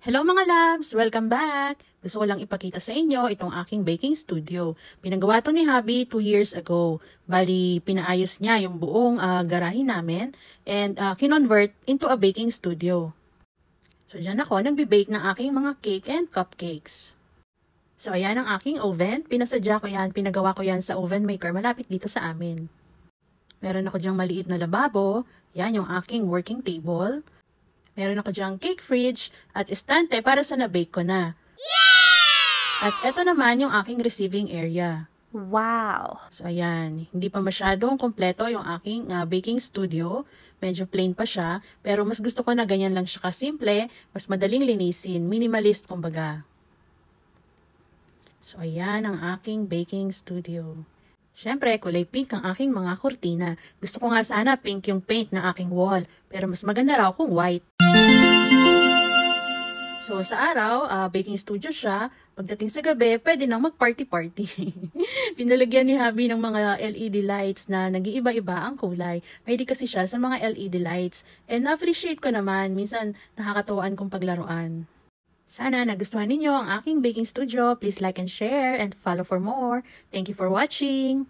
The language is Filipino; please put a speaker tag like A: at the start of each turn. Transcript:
A: Hello mga loves! Welcome back! Gusto ko lang ipakita sa inyo itong aking baking studio. Pinagawa to ni Hubby 2 years ago. Bali, pinaayos niya yung buong garahe namin and kinonvert into a baking studio. So, dyan ako nagbe-bake ng aking mga cake and cupcakes. So, ayan ang aking oven. Pinasadya ko yan, pinagawa ko yan sa oven maker malapit dito sa amin. Meron ako dyang maliit na lababo. Yan yung aking working table. Meron ako dyang cake fridge at estante para sa na-bake ko na. Yay! At ito naman yung aking receiving area.
B: Wow!
A: So, ayan. Hindi pa masyadong kompleto yung aking baking studio. Medyo plain pa siya. Pero mas gusto ko na ganyan lang siya kasimple. Mas madaling linisin. Minimalist kumbaga. So, ayan ang aking baking studio. Siyempre, kulay pink ang aking mga kurtina. Gusto ko nga sana pink yung paint ng aking wall. Pero mas maganda raw kung white. So, sa araw, baking studio siya. Pagdating sa gabi, pwede nang mag-party-party. Pinalagyan ni Hubby ng mga LED lights na nag-iiba-iba ang kulay. Pwede kasi siya sa mga LED lights. And na-appreciate ko naman. Minsan, nakakatuwaan kong paglaruan. Sana nagustuhan ninyo ang aking baking studio. Please like and share and follow for more. Thank you for watching!